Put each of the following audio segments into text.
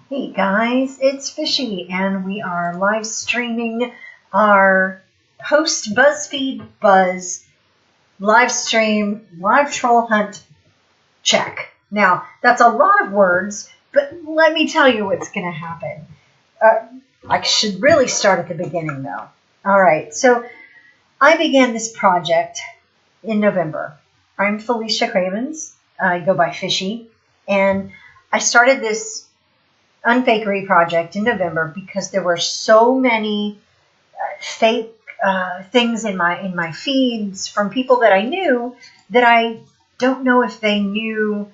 Hey guys, it's Fishy, and we are live streaming our post Buzzfeed-Buzz live stream live troll hunt check. Now, that's a lot of words, but let me tell you what's going to happen. I should really start at the beginning, though. All right, so I began this project in November. I'm Felicia Cravens. I go by Fishy, and I started this unfakery project in November because there were so many fake things in my feeds from people that I knew that I don't know if they knew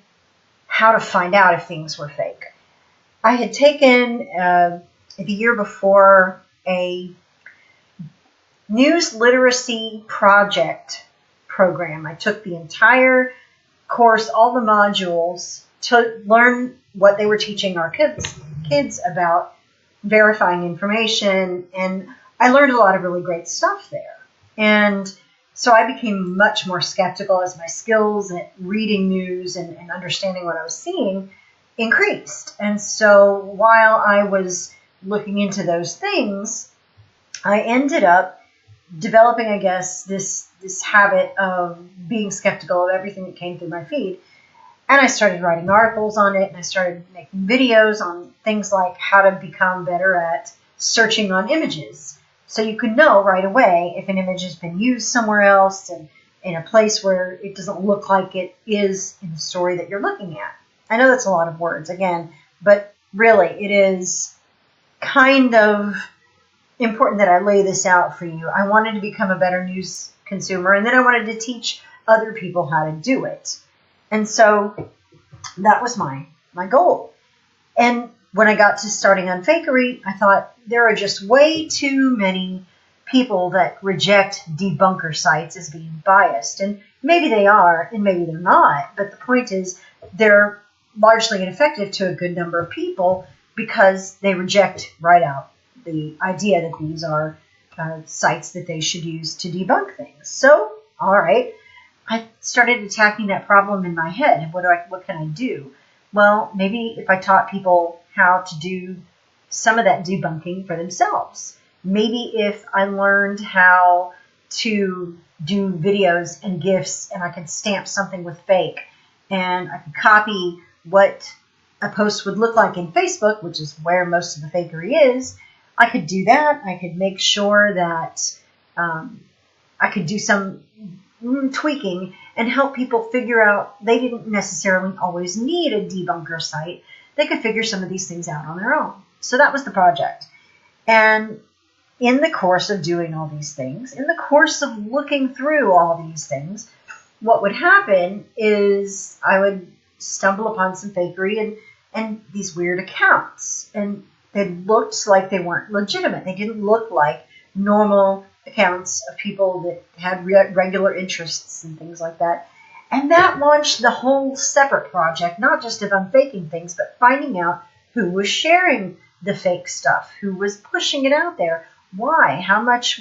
how to find out if things were fake. I had taken the year before a news literacy project program. I took the entire course, all the modules, to learn what they were teaching our kids about verifying information, and I learned a lot of really great stuff there. And so I became much more skeptical as my skills at reading news and understanding what I was seeing increased. And so while I was looking into those things, I ended up developing, I guess, this habit of being skeptical of everything that came through my feed. And I started writing articles on it, and I started making videos on things like how to become better at searching on images. So you can know right away if an image has been used somewhere else and in a place where it doesn't look like it is in the story that you're looking at. I know that's a lot of words, again, but really it is kind of important that I lay this out for you. I wanted to become a better news consumer, and then I wanted to teach other people how to do it. And so that was my goal. And when I got to starting Unfakery, I thought there are just way too many people that reject debunker sites as being biased. And maybe they are, and maybe they're not. But the point is they're largely ineffective to a good number of people because they reject right out the idea that these are sites that they should use to debunk things. So, all right. I started attacking that problem in my head. And what can I do? Well, maybe if I taught people how to do some of that debunking for themselves. Maybe if I learned how to do videos and GIFs, and I could stamp something with fake, and I could copy what a post would look like in Facebook, which is where most of the fakery is. I could do that. I could make sure that I could do some tweaking and help people figure out they didn't necessarily always need a debunker site. They could figure some of these things out on their own. So that was the project. And in the course of doing all these things, in the course of looking through all these things, what would happen is I would stumble upon some fakery and these weird accounts. And they looked like they weren't legitimate. They didn't look like normal accounts of people that had regular interests and things like that. And that launched the whole separate project, not just of unfaking things, but finding out who was sharing the fake stuff, who was pushing it out there, why, how much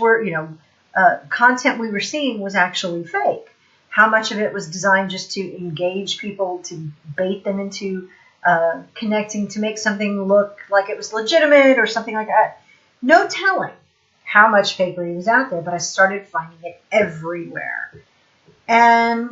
content we were seeing was actually fake, how much of it was designed just to engage people, to bait them into connecting to make something look like it was legitimate or something like that. No telling how much fakery was out there, but I started finding it everywhere. And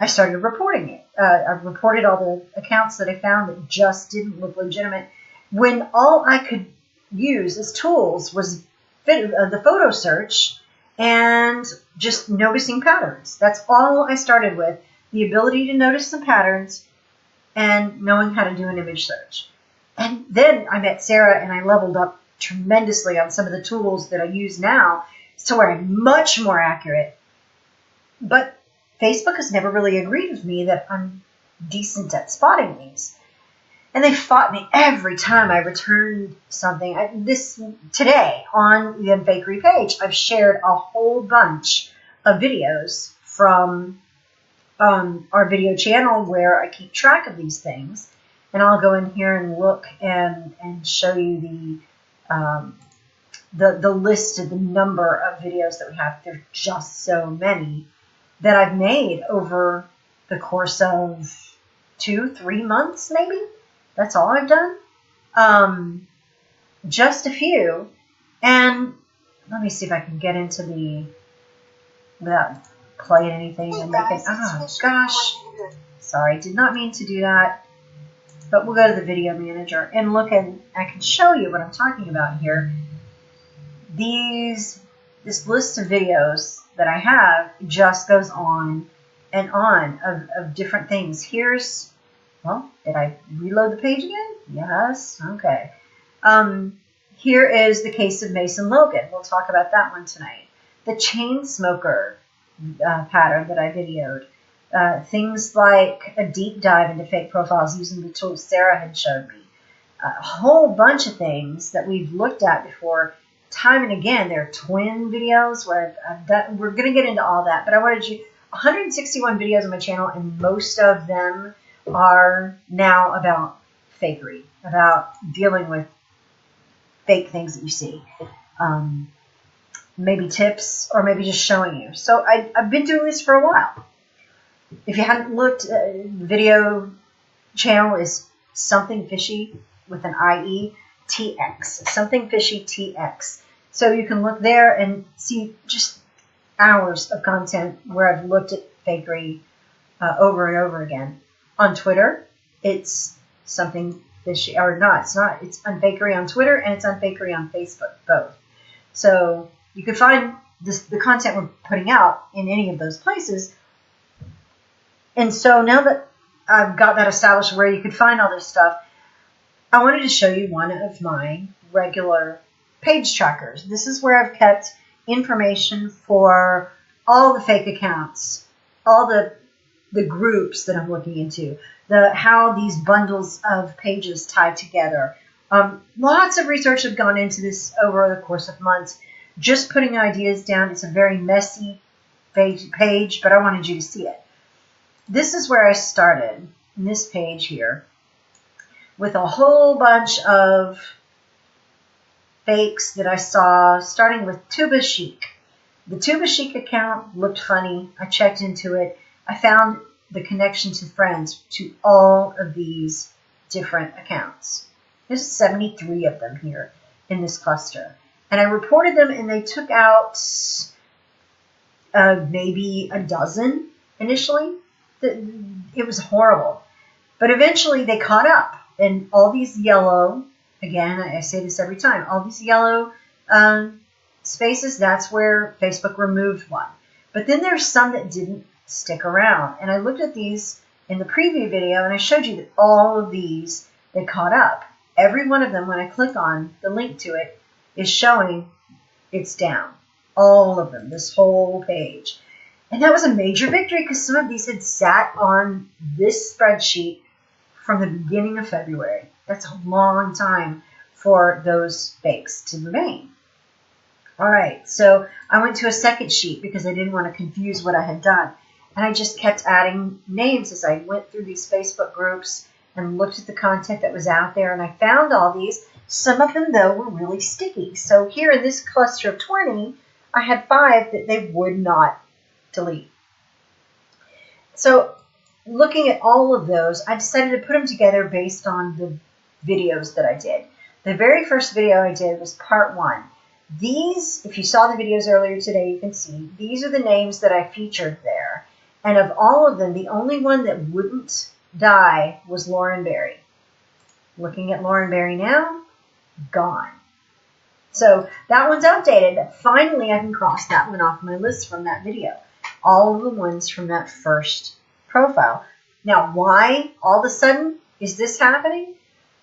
I started reporting it. I reported all the accounts that I found that just didn't look legitimate, when all I could use as tools was the photo search and just noticing patterns. That's all I started with, the ability to notice some patterns and knowing how to do an image search. And then I met Sarah, and I leveled up tremendously on some of the tools that I use now, to where I'm much more accurate. But Facebook has never really agreed with me that I'm decent at spotting these. And they fought me every time I returned something. Today on the Unfakery page, I've shared a whole bunch of videos from our video channel where I keep track of these things. And I'll go in here and look and show you the list of the number of videos that we have. There's just so many that I've made over the course of 2-3 months, maybe. That's all I've done. Just a few. And let me see if I can get into the, without playing anything and make it, oh gosh, sorry, did not mean to do that. But we'll go to the video manager and look, and I can show you what I'm talking about here. This list of videos that I have just goes on and on of different things. Here's, well, did I reload the page again? Yes, okay. Here is the case of Mason Logan. We'll talk about that one tonight. The chain smoker pattern that I videoed. Things like a deep dive into fake profiles using the tools Sarah had showed me. A whole bunch of things that we've looked at before, time and again. They're twin videos where we're going to get into all that, but I wanted you, 161 videos on my channel, and most of them are now about fakery, about dealing with fake things that you see. Maybe tips, or maybe just showing you. So I've been doing this for a while. If you hadn't looked, the video channel is Something Fishy with an IE TX. Something Fishy TX. So you can look there and see just hours of content where I've looked at fakery over and over again. On Twitter, it's Something Fishy, or not, it's not. It's Unfakery on Twitter, and it's Unfakery on Facebook, both. So you can find the content we're putting out in any of those places. And so now that I've got that established where you could find all this stuff, I wanted to show you one of my regular page trackers. This is where I've kept information for all the fake accounts, all the groups that I'm looking into, how these bundles of pages tie together. Lots of research have gone into this over the course of months, just putting ideas down. It's a very messy page, but I wanted you to see it. This is where I started, in this page here, with a whole bunch of fakes that I saw, starting with Tuba Chic. The Tuba Chic account looked funny. I checked into it. I found the connection to friends to all of these different accounts. There's 73 of them here in this cluster. And I reported them, and they took out maybe a dozen initially. It was horrible. But eventually they caught up. And all these yellow, again, I say this every time, all these yellow spaces, that's where Facebook removed one. But then there's some that didn't stick around. And I looked at these in the preview video, and I showed you that all of these, they caught up. Every one of them, when I click on the link to it, is showing it's down. All of them, this whole page. And that was a major victory, because some of these had sat on this spreadsheet from the beginning of February. That's a long time for those fakes to remain. All right, so I went to a second sheet because I didn't want to confuse what I had done. And I just kept adding names as I went through these Facebook groups and looked at the content that was out there. And I found all these. Some of them, though, were really sticky. So here in this cluster of 20, I had 5 that they would not delete. So looking at all of those, I decided to put them together based on the videos that I did. The very first video I did was part 1. These, if you saw the videos earlier today, you can see these are the names that I featured there. And of all of them, the only one that wouldn't die was Lauren Berry. Looking at Lauren Berry now, gone. So that one's outdated. Finally, I can cross that one off my list from that video. All of the ones from that first profile. Now, why all of a sudden is this happening?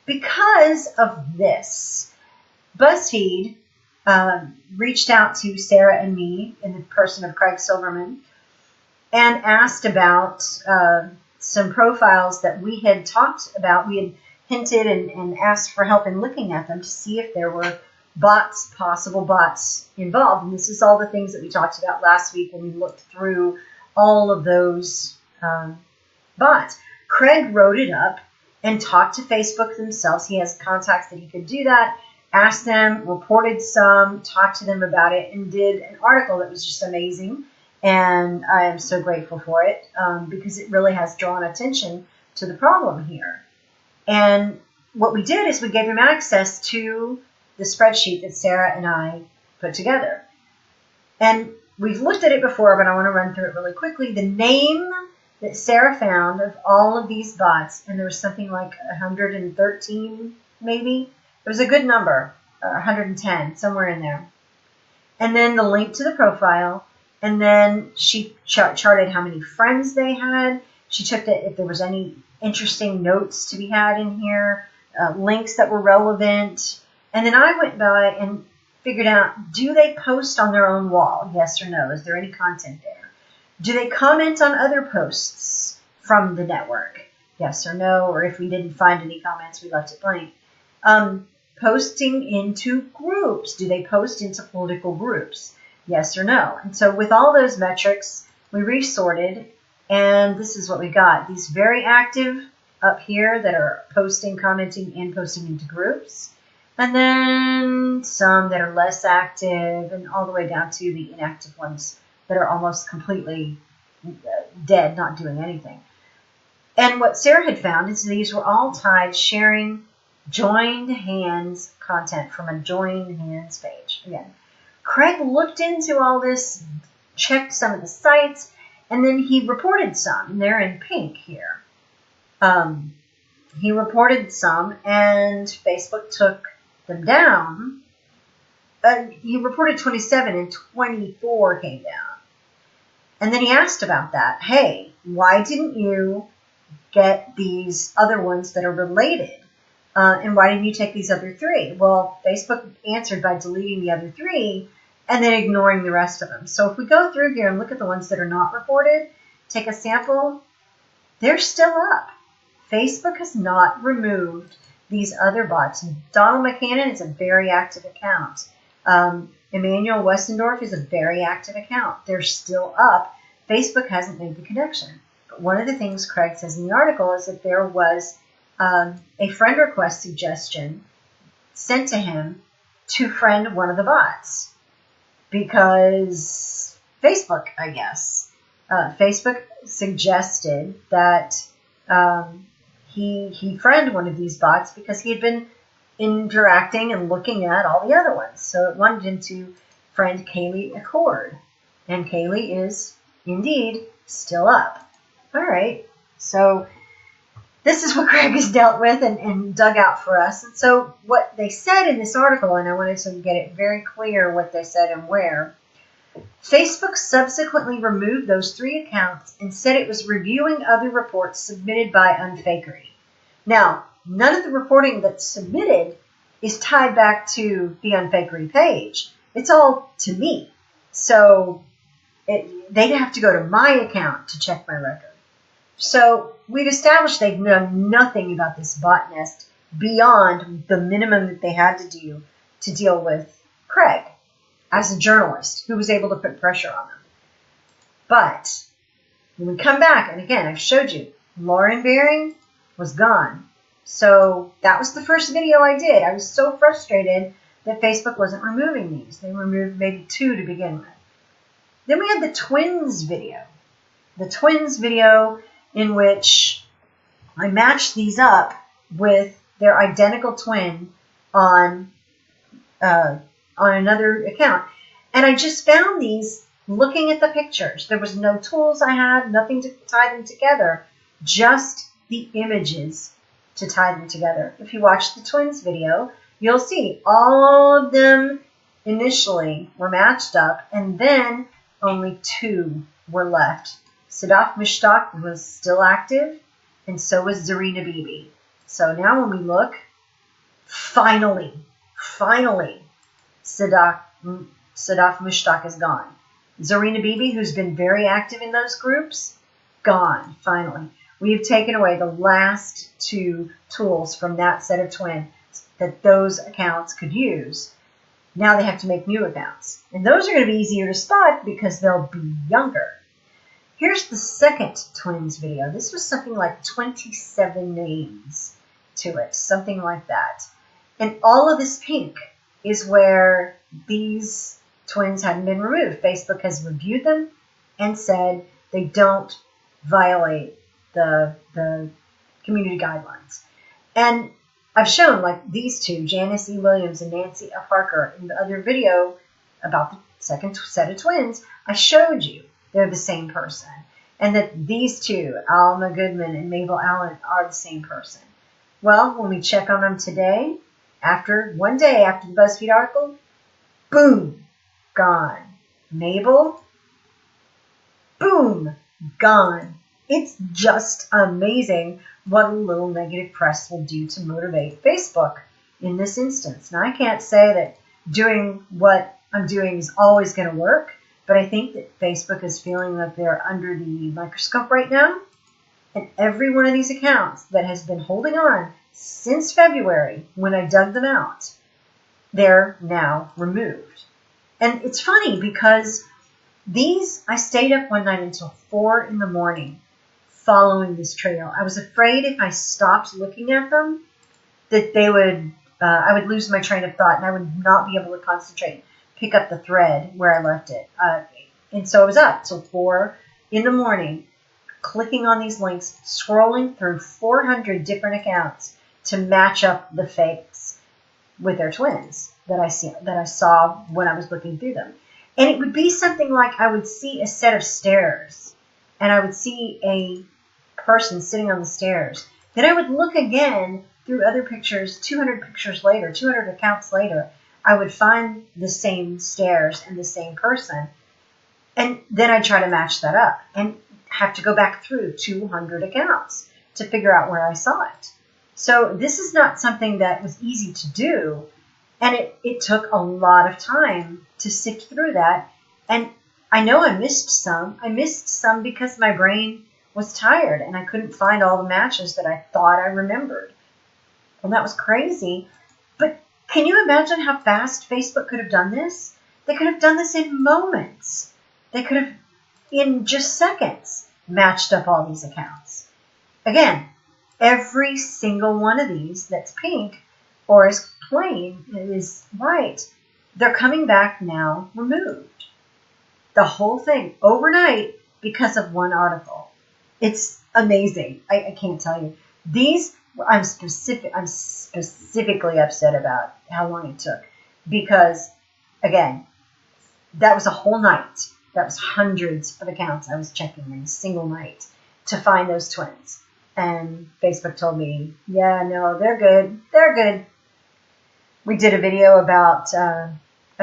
Because of this. BuzzFeed reached out to Sarah and me in the person of Craig Silverman and asked about some profiles that we had talked about. We had hinted and asked for help in looking at them to see if there were bots, possible bots involved. And this is all the things that we talked about last week when we looked through all of those bots. Craig wrote it up and talked to Facebook themselves. He has contacts that he could do that. Asked them, reported some, talked to them about it, and did an article that was just amazing. And I am so grateful for it because it really has drawn attention to the problem here. And what we did is we gave him access to the spreadsheet that Sarah and I put together. And we've looked at it before, but I want to run through it really quickly. The name that Sarah found of all of these bots, and there was something like 113 maybe. It was a good number, 110, somewhere in there. And then the link to the profile, and then she charted how many friends they had. She checked if there was any interesting notes to be had in here, links that were relevant. And then I went by and figured out, do they post on their own wall? Yes or no? Is there any content there? Do they comment on other posts from the network? Yes or no? Or if we didn't find any comments, we left it blank. Posting into groups. Do they post into political groups? Yes or no? And so with all those metrics, we resorted, and this is what we got. These very active up here that are posting, commenting, and posting into groups. And then some that are less active, and all the way down to the inactive ones that are almost completely dead, not doing anything. And what Sarah had found is these were all tied, sharing joined hands content from a joined hands page. Again, Craig looked into all this, checked some of the sites, and then he reported some. And they're in pink here. He reported some, and Facebook took them down. He reported 27 and 24 came down. And then he asked about that. Hey, why didn't you get these other ones that are related? And why didn't you take these other 3? Well, Facebook answered by deleting the other 3 and then ignoring the rest of them. So if we go through here and look at the ones that are not reported, take a sample, they're still up. Facebook has not removed these other bots. Donald McCannon is a very active account. Emmanuel Westendorf is a very active account. They're still up. Facebook hasn't made the connection. But one of the things Craig says in the article is that there was a friend request suggestion sent to him to friend one of the bots. Because Facebook, I guess, Facebook suggested that he friend one of these bots because he had been interacting and looking at all the other ones. So it wanted him to friend Kaylee Accord. And Kaylee is indeed still up. All right. So this is what Craig has dealt with and dug out for us. And so what they said in this article, and I wanted to get it very clear what they said and where, Facebook subsequently removed those 3 accounts and said it was reviewing other reports submitted by Unfakery. Now, none of the reporting that's submitted is tied back to the Unfakery page. It's all to me. So they'd have to go to my account to check my record. So we've established they've known nothing about this bot nest beyond the minimum that they had to do to deal with Craig as a journalist who was able to put pressure on them. But when we come back, and again, I've showed you, Lauren Baring was gone. So that was the first video I did. I was so frustrated that Facebook wasn't removing these. They removed maybe 2 to begin with. Then we had the twins video. The twins video in which I matched these up with their identical twin on another account. And I just found these looking at the pictures. There was no tools I had, nothing to tie them together, just the images to tie them together. If you watch the twins video, you'll see all of them initially were matched up, and then only 2 were left. Sadaf Mushtaq was still active, and so was Zarina Bibi. So now when we look, finally, Sadaf Mushtaq is gone. Zarina Bibi, who's been very active in those groups, gone, finally. We have taken away the last 2 tools from that set of twins that those accounts could use. Now they have to make new accounts. And those are going to be easier to spot because they'll be younger. Here's the second twins video. This was something like 27 names to it, something like that. And all of this pink is where these twins hadn't been removed. Facebook has reviewed them and said they don't violate the community guidelines. And I've shown like these two, Janice E. Williams and Nancy F. Parker, in the other video about the second set of twins. I showed you they're the same person. And that these two, Alma Goodman and Mabel Allen, are the same person. Well, when we check on them today, one day after the BuzzFeed article, boom, gone. Mabel, boom, gone. It's just amazing what a little negative press will do to motivate Facebook in this instance. Now, I can't say that doing what I'm doing is always going to work, but I think that Facebook is feeling that they're under the microscope right now. And every one of these accounts that has been holding on since February, when I dug them out, they're now removed. And it's funny because I stayed up one night until 4 in the morning following this trail. I was afraid if I stopped looking at them that I would lose my train of thought and I would not be able to concentrate, pick up the thread where I left it. And so I was up till 4 in the morning, clicking on these links, scrolling through 400 different accounts to match up the fakes with their twins that I saw when I was looking through them. And it would be something like I would see a set of stairs and I would see a person sitting on the stairs. Then I would look again through other pictures, 200 pictures later, 200 accounts later, I would find the same stairs and the same person. And then I'd try to match that up and have to go back through 200 accounts to figure out where I saw it. So this is not something that was easy to do. And it took a lot of time to sift through that. And I know I missed some. I missed some because my brain was tired and I couldn't find all the matches that I thought I remembered. And that was crazy. But can you imagine how fast Facebook could have done this? They could have done this in moments. They could have, in just seconds, matched up all these accounts. Again, every single one of these that's pink or is plain is white. They're coming back now removed. The whole thing overnight because of one article. It's amazing. I can't tell you. I'm specifically upset about how long it took because, again, that was a whole night. That was hundreds of accounts I was checking in a single night to find those twins. And Facebook told me, yeah, no, they're good. They're good. We did a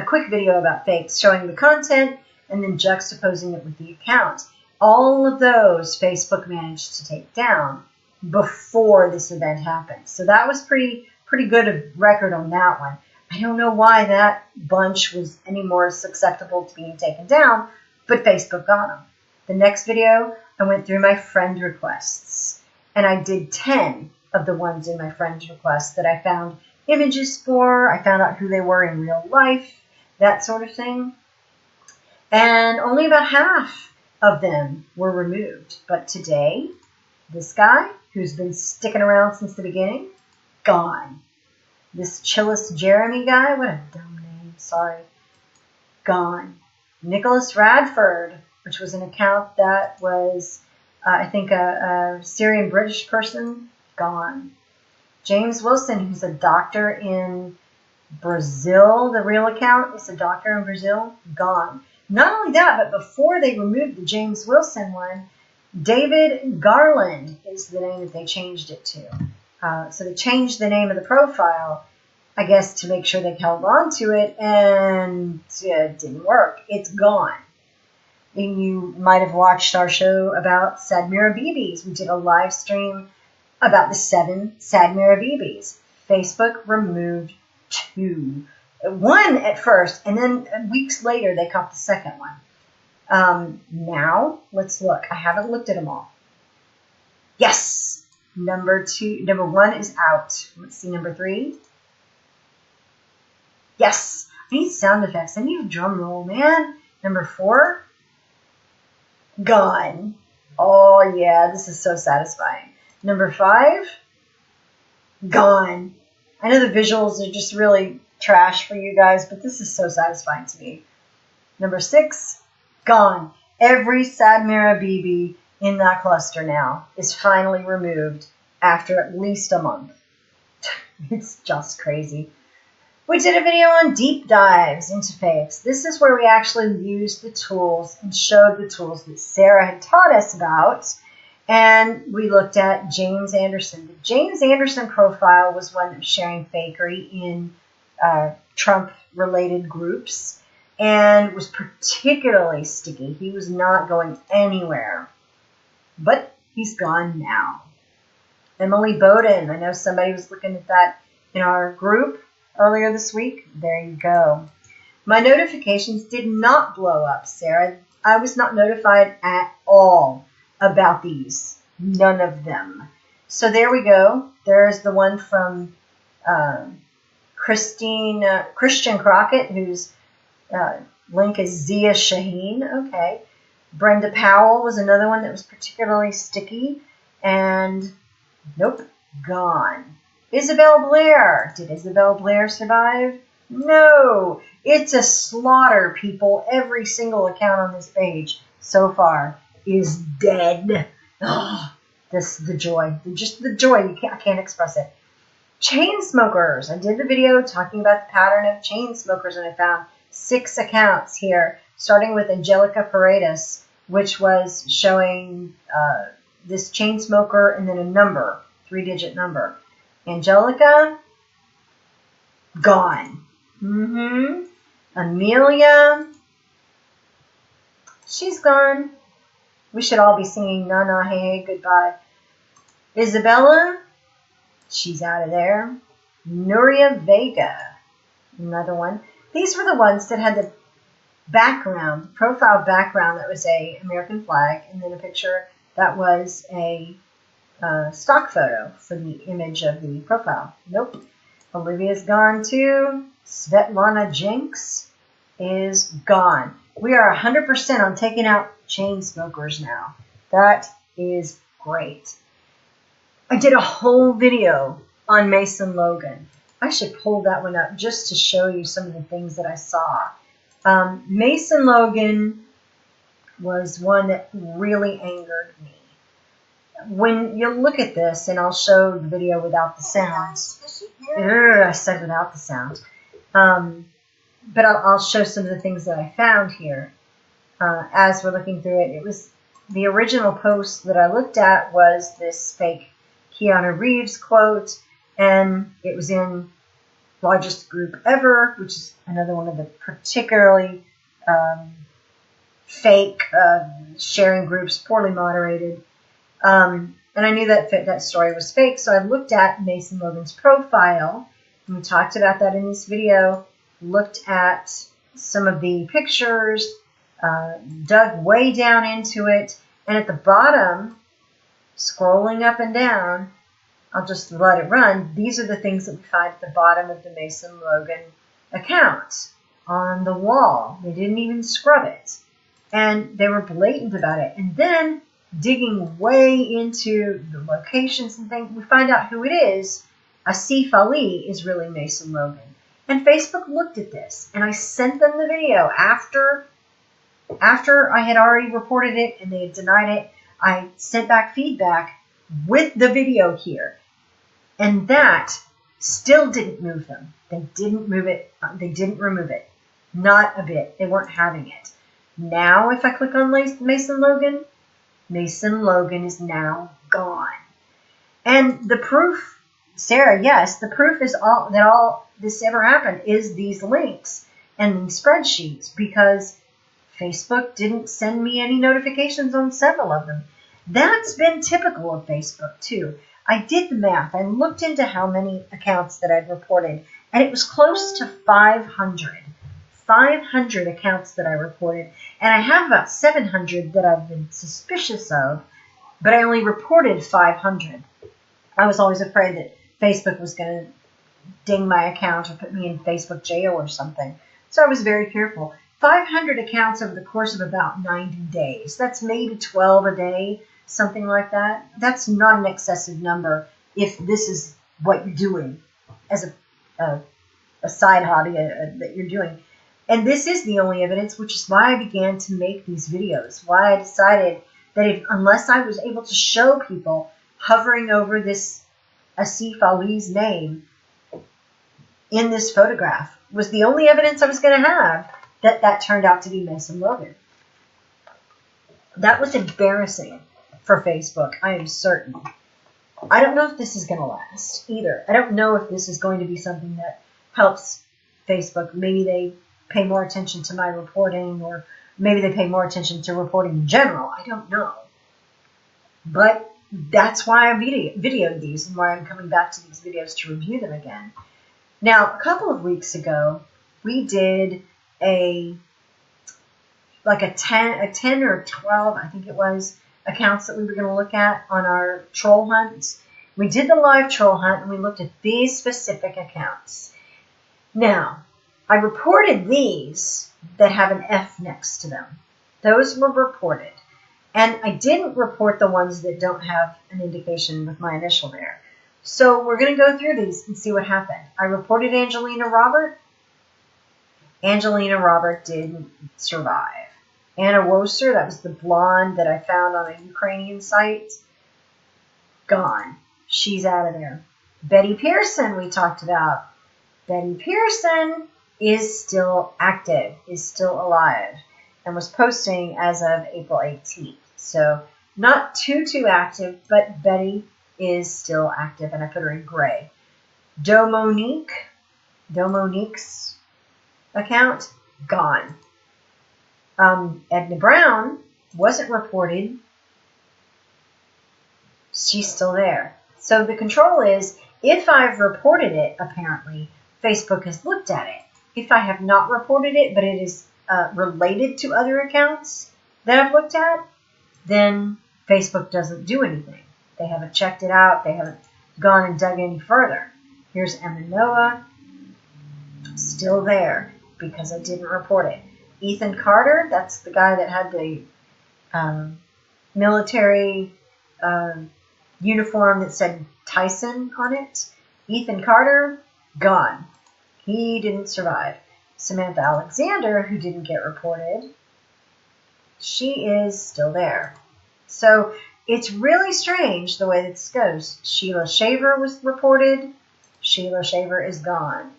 quick video about fakes, showing the content and then juxtaposing it with the account. All of those Facebook managed to take down before this event happened. So that was pretty good a record on that one. I don't know why that bunch was any more susceptible to being taken down, but Facebook got them. The next video, I went through my friend requests, and I did 10 of the ones in my friend requests that I found images for. I found out who they were in real life, that sort of thing. And only about half of them were removed. But today, this guy, who's been sticking around since the beginning, gone. This Chillis Jeremy guy, what a dumb name, sorry, gone. Nicholas Radford, which was an account that was, I think, a Syrian British person, gone. James Wilson, who's a doctor in Brazil, the real account is a doctor in Brazil, gone. Not only that, but before they removed the James Wilson one, David Garland is the name that they changed it to. So they changed the name of the profile, I guess, to make sure they held on to it, and it didn't work. It's gone. And you might have watched our show about Sadmira Bibis. We did a live stream about the 7 Sadmira Bibis. Facebook removed 2. 1 at first, and then weeks later they caught the second one. Now, let's look. I haven't looked at them all. Yes! Number 1 is out. Let's see number 3. Yes! I need sound effects. I need a drum roll, man. Number 4. Gone. Oh, yeah, this is so satisfying. Number 5. Gone. I know the visuals are just really trash for you guys, but this is so satisfying to me. Number 6. Gone. Every Sadmira Bibi in that cluster now is finally removed after at least a month. It's just crazy. We did a video on deep dives into fakes. This is where we actually used the tools and showed the tools that Sarah had taught us about. And we looked at James Anderson. The James Anderson profile was one that was sharing fakery in Trump-related groups and was particularly sticky. He was not going anywhere. But he's gone now. Emily Bowden. I know somebody was looking at that in our group earlier this week. There you go. My notifications did not blow up, Sarah. I was not notified at all about these. None of them. So there we go. There's the one from Christian Crockett, whose link is Zia Shaheen. Okay. Brenda Powell was another one that was particularly sticky. And nope, gone. Isabel Blair. Did Isabel Blair survive? No. It's a slaughter, people. Every single account on this page so far is dead. Oh, the joy. Just the joy. I can't express it. Chain smokers. I did the video talking about the pattern of chain smokers, and I found 6 accounts here, starting with Angelica Paredes, which was showing this chain smoker and then a number, 3-digit number. Angelica, gone. Amelia, she's gone. We should all be singing Na Na Hey Hey Goodbye. Isabella, she's out of there. Nuria Vega, another one. These were the ones that had the background, profile background that was a American flag, and then a picture that was a stock photo for the image of the profile. Nope. Olivia's gone too. Svetlana Jinx is gone. We are 100% on taking out chain smokers now. That is great. I did a whole video on Mason Logan. I should pull that one up just to show you some of the things that I saw. Mason Logan was one that really angered me. When you look at this, and I'll show the video without the sounds. I said without the sounds. But I'll show some of the things that I found here as we're looking through it. It was the original post that I looked at was this fake Keanu Reeves quote, and it was in Largest Group Ever, which is another one of the particularly fake sharing groups, poorly moderated. And I knew that story was fake, so I looked at Mason Logan's profile, and we talked about that in this video, looked at some of the pictures, dug way down into it, and at the bottom, scrolling up and down, I'll just let it run, these are the things that we find at the bottom of the Mason Logan account on the wall. They didn't even scrub it, and they were blatant about it. And then digging way into the locations and things, we find out who it is. Asif Ali is really Mason Logan. And Facebook looked at this, and I sent them the video after I had already reported it and they had denied it. I sent back feedback with the video here. And that still didn't move them. They didn't move it. They didn't remove it. Not a bit. They weren't having it. Now, if I click on Mason Logan, Mason Logan is now gone. And the proof, Sarah, yes, the proof is all this ever happened is these links and these spreadsheets, because Facebook didn't send me any notifications on several of them. That's been typical of Facebook too. I did the math. I looked into how many accounts that I'd reported, and it was close to 500. 500 accounts that I reported, and I have about 700 that I've been suspicious of, but I only reported 500. I was always afraid that Facebook was going to ding my account or put me in Facebook jail or something, so I was very careful. 500 accounts over the course of about 90 days. That's maybe 12 a day, something like that. That's not an excessive number if this is what you're doing as a side hobby that you're doing. And this is the only evidence, which is why I began to make these videos, why I decided that unless I was able to show people hovering over this Asif Ali's name, in this photograph was the only evidence I was going to have that turned out to be Mason Logan. That was embarrassing for Facebook, I am certain. I don't know if this is going to last either. I don't know if this is going to be something that helps Facebook. Maybe they pay more attention to my reporting, or maybe they pay more attention to reporting in general. I don't know. But that's why I videoed these and why I'm coming back to these videos to review them again. Now, a couple of weeks ago, we did a 10 or 12, I think it was, accounts that we were going to look at on our troll hunts. We did the live troll hunt and we looked at these specific accounts. Now, I reported these that have an F next to them. Those were reported. And I didn't report the ones that don't have an indication with my initial there. So we're going to go through these and see what happened. I reported Angelina Robert. Angelina Robert didn't survive. Anna Woser, that was the blonde that I found on a Ukrainian site, gone. She's out of there. Betty Pearson, we talked about. Betty Pearson is still active, is still alive, and was posting as of April 18th. So not too active, but Betty is still active, and I put her in gray. Domonique's account, gone. Edna Brown wasn't reported. She's still there. So the control is, if I've reported it, apparently, Facebook has looked at it. If I have not reported it, but it is related to other accounts that I've looked at, then Facebook doesn't do anything. They haven't checked it out. They haven't gone and dug any further. Here's Emma Noah, still there because I didn't report it. Ethan Carter, that's the guy that had the military uniform that said Tyson on it. Ethan Carter, gone. He didn't survive. Samantha Alexander, who didn't get reported, she is still there. So it's really strange the way this goes. Sheila Shaver was reported. Sheila Shaver is gone.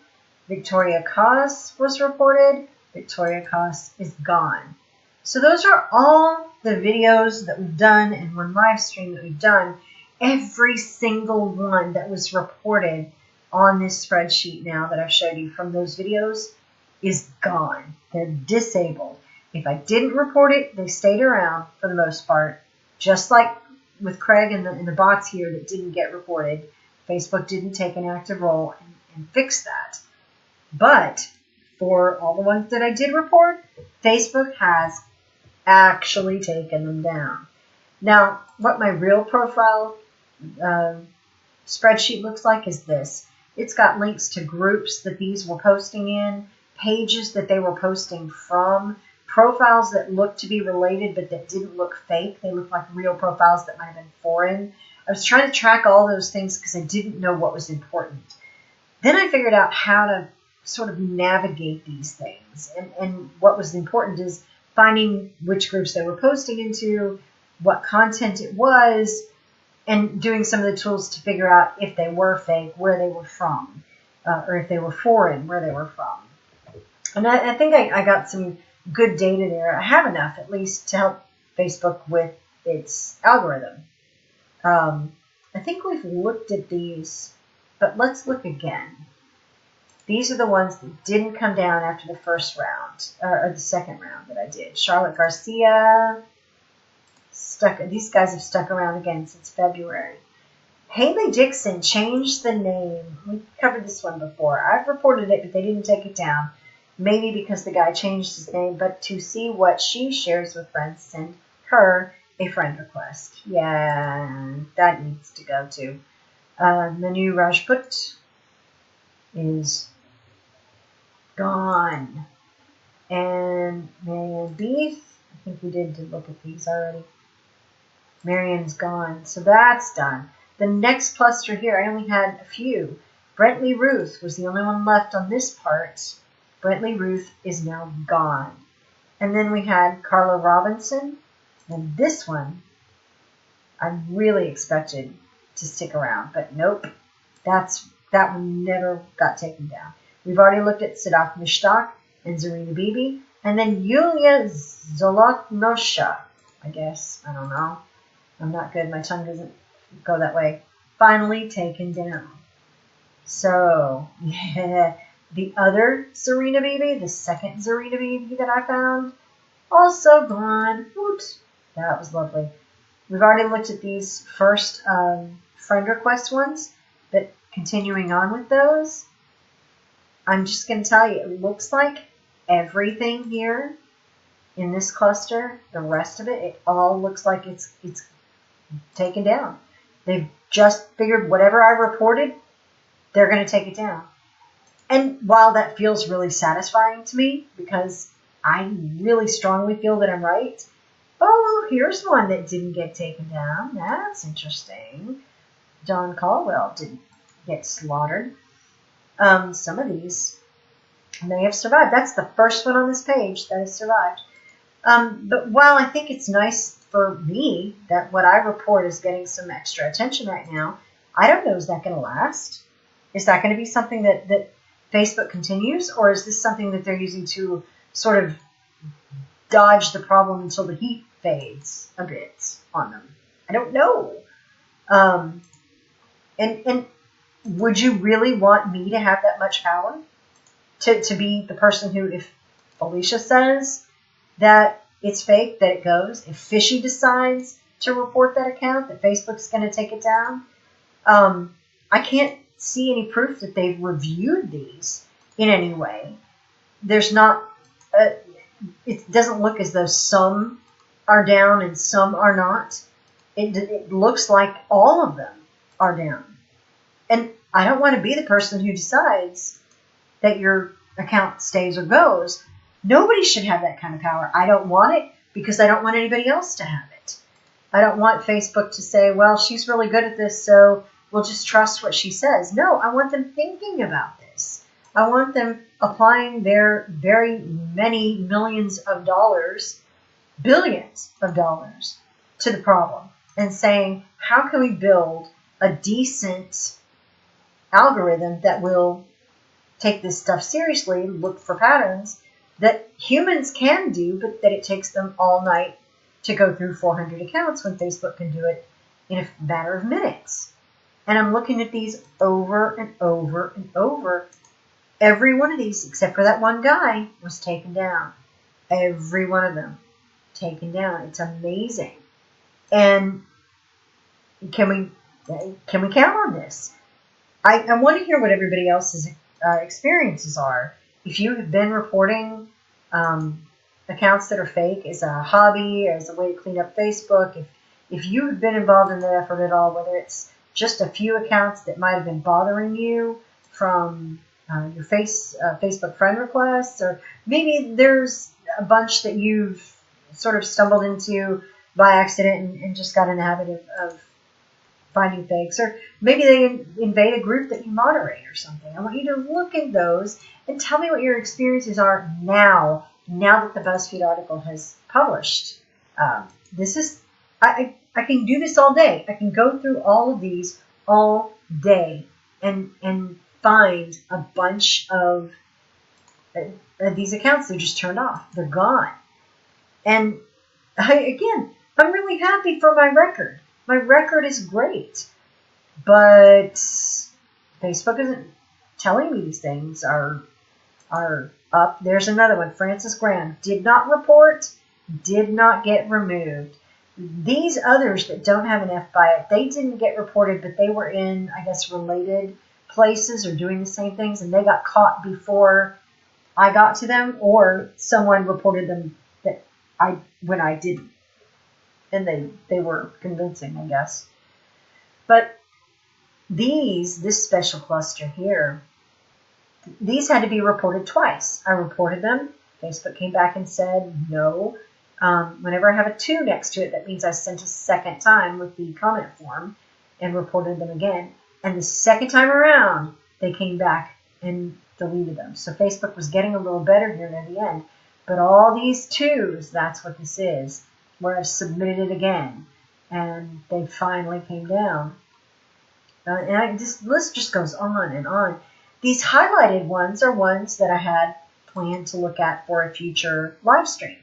Victoria Koss was reported. Victoria Koss is gone. So those are all the videos that we've done and one live stream that we've done. Every single one that was reported on this spreadsheet now that I've showed you from those videos is gone. They're disabled. If I didn't report it, they stayed around for the most part. Just like with Craig and the bots here that didn't get reported. Facebook didn't take an active role and fix that. But for all the ones that I did report, Facebook has actually taken them down. Now, what my real profile spreadsheet looks like is this. It's got links to groups that these were posting in, pages that they were posting from, profiles that looked to be related but that didn't look fake. They looked like real profiles that might have been foreign. I was trying to track all those things because I didn't know what was important. Then I figured out how to sort of navigate these things. And what was important is finding which groups they were posting into, what content it was, and doing some of the tools to figure out if they were fake, where they were from, or if they were foreign, where they were from. And I think I got some good data there. I have enough, at least, to help Facebook with its algorithm. I think we've looked at these, but let's look again. These are the ones that didn't come down after the first round, or the second round that I did. Charlotte Garcia, these guys have stuck around again since February. Haley Dixon changed the name. We covered this one before. I've reported it, but they didn't take it down. Maybe because the guy changed his name, but to see what she shares with friends, send her a friend request. Yeah, that needs to go too. Manu Rajput is gone. And Marianne Beef, I think we did look at these already. Marianne's gone, so that's done. The next cluster here, I only had a few. Brentley Ruth was the only one left on this part. Brentley Ruth is now gone. And then we had Carla Robinson. And this one, I really expected to stick around, but nope. That one never got taken down. We've already looked at Sadaf Mishtak and Zarina Bibi. And then Yulia Zolotnosha, I guess. I don't know. I'm not good. My tongue doesn't go that way. Finally taken down. So, yeah, the other Zarina Bibi, the second Zarina Bibi that I found, also gone. Oops. That was lovely. We've already looked at these first friend request ones, but continuing on with those, I'm just going to tell you, it looks like everything here in this cluster, the rest of it, it all looks like it's taken down. They've just figured whatever I reported, they're going to take it down. And while that feels really satisfying to me, because I really strongly feel that I'm right, oh, here's one that didn't get taken down. That's interesting. John Caldwell didn't get slaughtered. Some of these may have survived. That's the first one on this page that has survived. But while I think it's nice for me that what I report is getting some extra attention right now, I don't know, is that going to last? Is that going to be something that Facebook continues? Or is this something that they're using to sort of dodge the problem until the heat fades a bit on them? I don't know. And would you really want me to have that much power? To be the person who, if Felicia says that it's fake, that it goes. If Fishy decides to report that account, that Facebook's going to take it down. I can't see any proof that they've reviewed these in any way. There's not, it doesn't look as though some are down and some are not. It looks like all of them are down. And I don't want to be the person who decides that your account stays or goes. Nobody should have that kind of power. I don't want it because I don't want anybody else to have it. I don't want Facebook to say, well, she's really good at this, so we'll just trust what she says. No, I want them thinking about this. I want them applying their very many millions of dollars, billions of dollars, to the problem and saying, how can we build a decent algorithm that will take this stuff seriously, look for patterns that humans can do, but that it takes them all night to go through 400 accounts when Facebook can do it in a matter of minutes. And I'm looking at these over and over and over. Every one of these, except for that one guy, was taken down. Every one of them taken down. It's amazing. And can we count on this? I want to hear what everybody else's experiences are. If you have been reporting accounts that are fake as a hobby, as a way to clean up Facebook, if you have been involved in that effort at all, whether it's just a few accounts that might have been bothering you from your Facebook friend requests, or maybe there's a bunch that you've sort of stumbled into by accident and just got in the habit of finding fakes, or maybe they invade a group that you moderate or something. I want you to look at those and tell me what your experiences are now that the BuzzFeed article has published. This is, I can do this all day. I can go through all of these all day and find a bunch of these accounts that are just turned off. They're gone. And I'm really happy for my record. My record is great, but Facebook isn't telling me these things are up. There's another one. Francis Graham did not report, did not get removed. These others that don't have an F by it, they didn't get reported, but they were in, I guess, related places or doing the same things, and they got caught before I got to them, or someone reported them when I didn't. And they were convincing, I guess. But this special cluster here, these had to be reported twice. I reported them. Facebook came back and said no. Whenever I have a 2 next to it, that means I sent a second time with the comment form and reported them again. And the second time around, they came back and deleted them. So Facebook was getting a little better here near the end. But all these 2s, that's what this is, where I've submitted it again, and they finally came down. And this list just goes on and on. These highlighted ones are ones that I had planned to look at for a future live stream.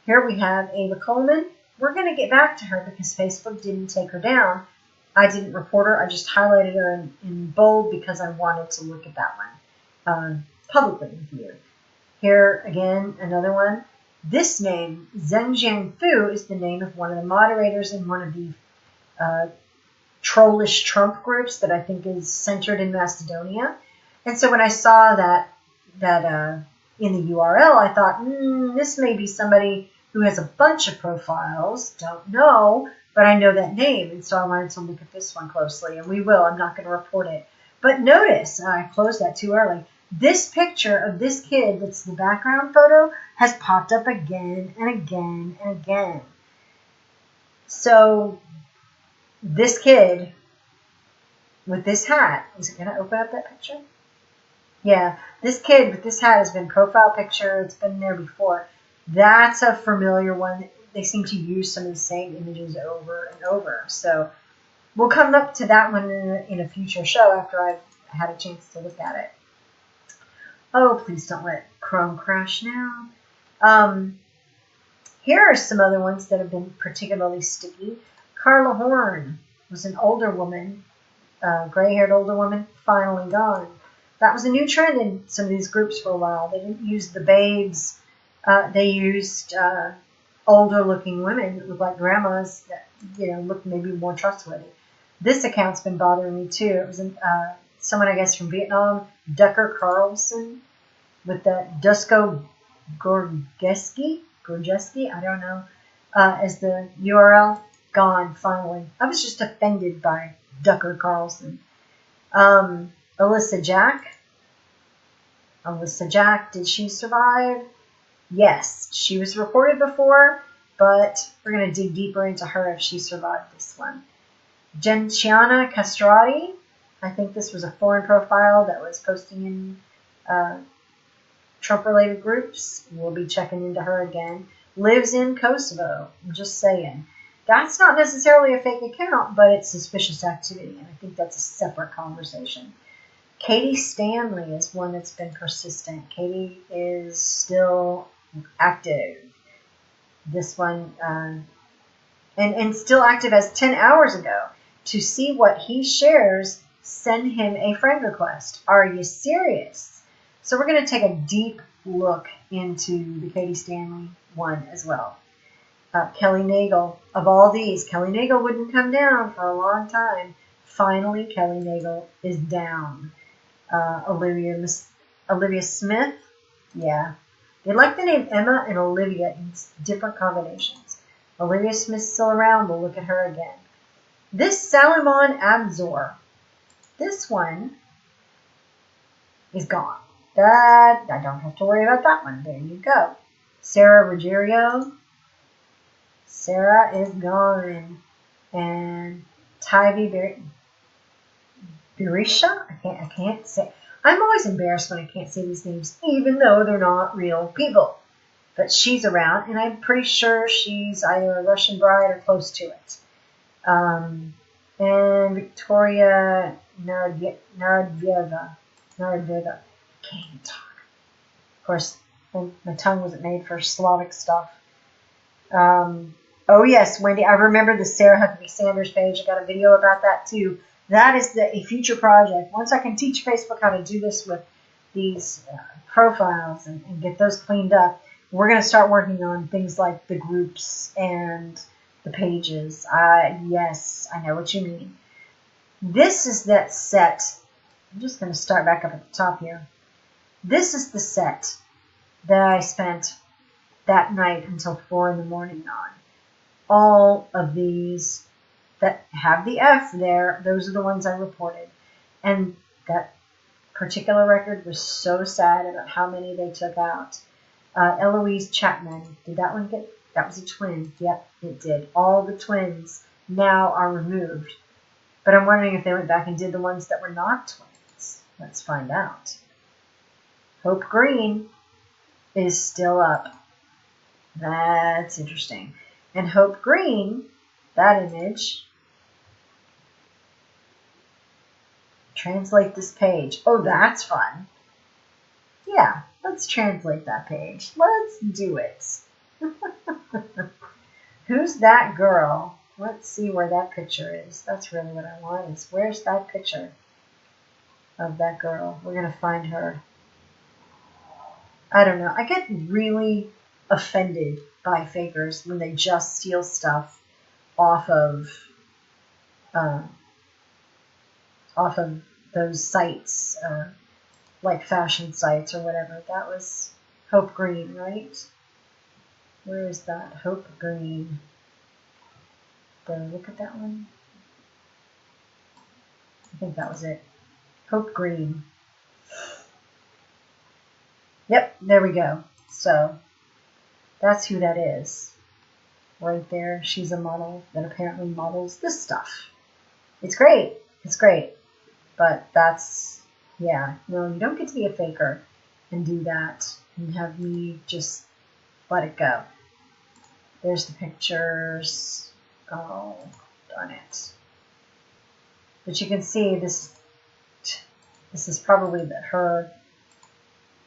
Here we have Ava Coleman. We're going to get back to her because Facebook didn't take her down. I didn't report her. I just highlighted her in bold because I wanted to look at that one publicly with you. Here again, another one. This name, Zheng Fu, is the name of one of the moderators in one of the trollish Trump groups that I think is centered in Macedonia. And so when I saw that in the URL, I thought, this may be somebody who has a bunch of profiles. Don't know, but I know that name. And so I wanted to look at this one closely, and we will. I'm not going to report it. But notice, I closed that too early, this picture of this kid that's the background photo has popped up again and again and again. So this kid with this hat, is it going to open up that picture? Yeah, this kid with this hat has been profile picture. It's been there before. That's a familiar one. They seem to use some of the same images over and over. So we'll come up to that one in a future show after I've had a chance to look at it. Oh, please don't let Chrome crash now. Here are some other ones that have been particularly sticky. Carla Horn was an older woman, gray-haired older woman, finally gone. That was a new trend in some of these groups for a while. They didn't use the babes. They used older-looking women that looked like grandmas that, looked maybe more trustworthy. This account's been bothering me, too. It was someone, I guess, from Vietnam, Ducker Carlson, with the Dusko Gorgeski, I don't know, as the URL. Gone, finally. I was just offended by Ducker Carlson. Alyssa Jack, did she survive? Yes, she was reported before, but we're going to dig deeper into her if she survived this one. Gentiana Castrati, I think this was a foreign profile that was posting in Trump-related groups. We'll be checking into her again. Lives in Kosovo, I'm just saying. That's not necessarily a fake account, but it's suspicious activity, and I think that's a separate conversation. Katie Stanley is one that's been persistent. Katie is still active. This one, and still active as 10 hours ago. To see what he shares, send him a friend request. Are you serious? So we're going to take a deep look into the Katie Stanley one as well. Kelly Nagel, of all these, Kelly Nagel wouldn't come down for a long time. Finally, Kelly Nagel is down. Olivia Smith, yeah. They like the name Emma and Olivia in different combinations. Olivia Smith's still around. We'll look at her again. This Salomon Abzor, this one is gone. I don't have to worry about that one. There you go. Sarah Ruggiero. Sarah is gone. And Tyvee Berisha? I can't say. I'm always embarrassed when I can't say these names, even though they're not real people. But she's around, and I'm pretty sure she's either a Russian bride or close to it. And Victoria Narodyeva. Can't even talk. Of course, my tongue wasn't made for Slavic stuff. Oh yes, Wendy, I remember the Sarah Huckabee Sanders page. I got a video about that too. That is a future project. Once I can teach Facebook how to do this with these profiles and get those cleaned up, we're going to start working on things like the groups and the pages. Yes, I know what you mean. This is that set. I'm just going to start back up at the top here. This is the set that I spent that night until 4 in the morning on. All of these that have the F there, those are the ones I reported. And that particular record was so sad about how many they took out. Eloise Chapman, did that one get, that was a twin. Yep, it did. All the twins now are removed. But I'm wondering if they went back and did the ones that were not twins. Let's find out. Hope Green is still up. That's interesting. And Hope Green, that image, Translate this page. Oh, that's fun. Yeah, let's translate that page. Let's do it. Who's that girl? Let's see where that picture is. That's really what I want is where's that picture of that girl? We're going to find her. I don't know. I get really offended by fakers when they just steal stuff off of those sites, like fashion sites or whatever. That was Hope Green, right? Where is that? Hope Green. Did I look at that one? I think that was it. Hope Green. Yep, there we go. So that's who that is. Right there. She's a model that apparently models this stuff. It's great. It's great. But that's, yeah, no, you don't get to be a faker and do that and have me just let it go. There's the pictures. Oh, darn it. But you can see this is probably her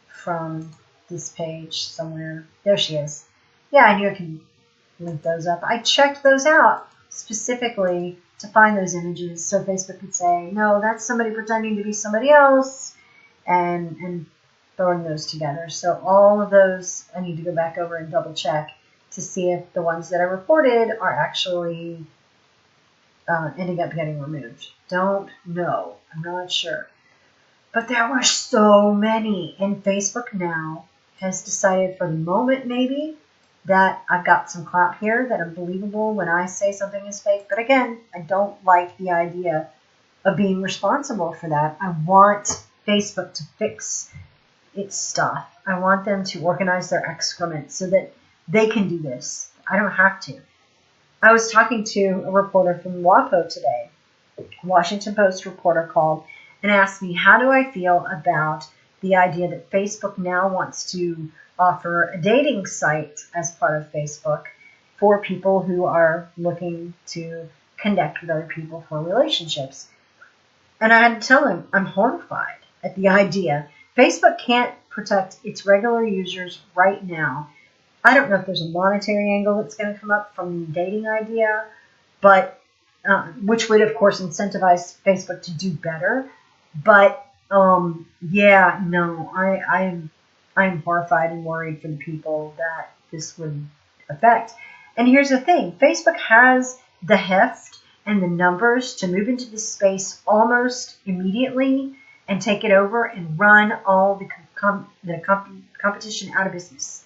from this page somewhere. There she is. Yeah, I knew I could link those up. I checked those out specifically to find those images so Facebook could say, no, that's somebody pretending to be somebody else, and throwing those together. So all of those, I need to go back over and double check to see if the ones that I reported are actually ending up getting removed. Don't know. I'm not sure. But there were so many, and Facebook now has decided for the moment maybe that I've got some clout here, that I'm believable when I say something is fake. But again, I don't like the idea of being responsible for that. I want Facebook to fix its stuff. I want them to organize their excrement so that they can do this. I don't have to. I was talking to a reporter from WAPO today. A Washington Post reporter called and asked me, how do I feel about the idea that Facebook now wants to offer a dating site as part of Facebook for people who are looking to connect with other people for relationships. And I had to tell him I'm horrified at the idea. Facebook can't protect its regular users right now. I don't know if there's a monetary angle that's going to come up from the dating idea, but which would, of course, incentivize Facebook to do better. But yeah, no, I'm horrified and worried for the people that this would affect. And here's the thing. Facebook has the heft and the numbers to move into this space almost immediately and take it over and run all the competition out of business.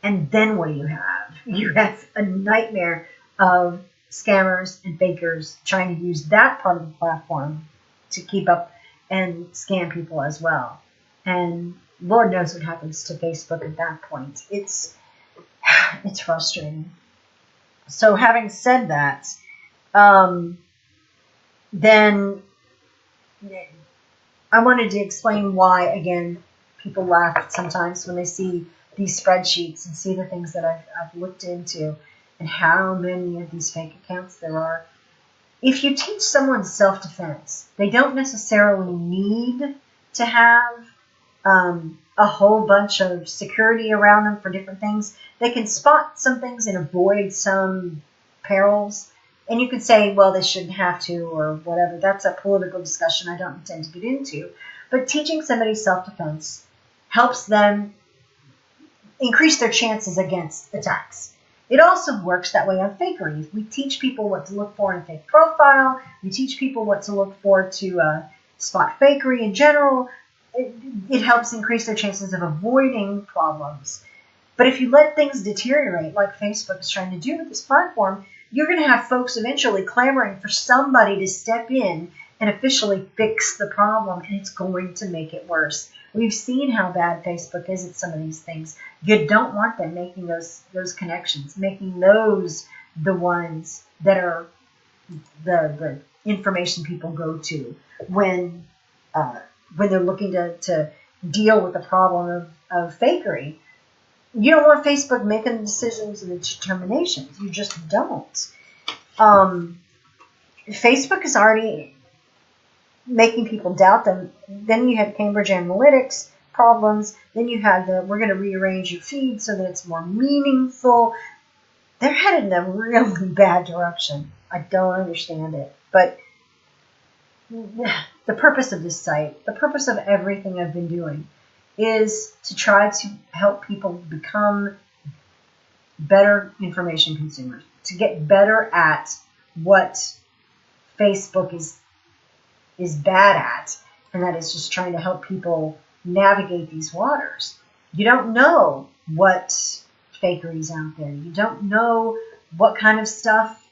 And then what do you have? You have a nightmare of scammers and fakers trying to use that part of the platform to keep up and scam people as well. And Lord knows what happens to Facebook at that point. It's frustrating. So having said that, then I wanted to explain why, again, people laugh sometimes when they see these spreadsheets and see the things that I've looked into and how many of these fake accounts there are. If you teach someone self-defense, they don't necessarily need to have a whole bunch of security around them for different things. They can spot some things and avoid some perils. And you could say, well, they shouldn't have to or whatever. That's a political discussion I don't intend to get into. But teaching somebody self-defense helps them increase their chances against attacks. It also works that way on fakery. We teach people what to look for in a fake profile. We teach people what to look for to spot fakery in general. It helps increase their chances of avoiding problems. But if you let things deteriorate, like Facebook is trying to do with this platform, you're going to have folks eventually clamoring for somebody to step in and officially fix the problem, and it's going to make it worse. We've seen how bad Facebook is at some of these things. You don't want them making those connections, making those the ones that are the information people go to when they're looking to deal with the problem of fakery. You don't want Facebook making the decisions and the determinations. You just don't. Facebook is already making people doubt them. Then you had Cambridge Analytics problems. Then you had we're going to rearrange your feed so that it's more meaningful. They're headed in a really bad direction. I don't understand it. But the purpose of this site, the purpose of everything I've been doing, is to try to help people become better information consumers, to get better at what Facebook is bad at, and that is just trying to help people navigate these waters. You don't know what fakery is out there. You don't know what kind of stuff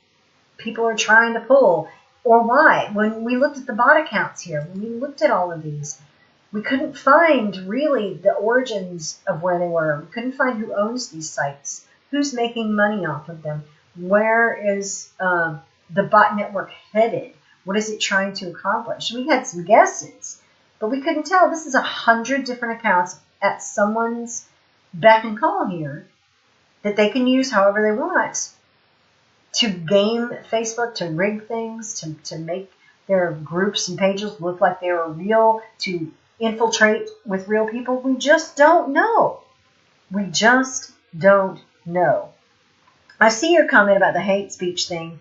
people are trying to pull or why. When we looked at the bot accounts here, when we looked at all of these, we couldn't find really the origins of where they were. We couldn't find who owns these sites, who's making money off of them, where is the bot network headed, what is it trying to accomplish. We had some guesses, but we couldn't tell. This is 100 different accounts at someone's beck and call here that they can use however they want to game Facebook, to rig things, to make their groups and pages look like they were real, to infiltrate with real people. We just don't know. We just don't know. I see your comment about the hate speech thing.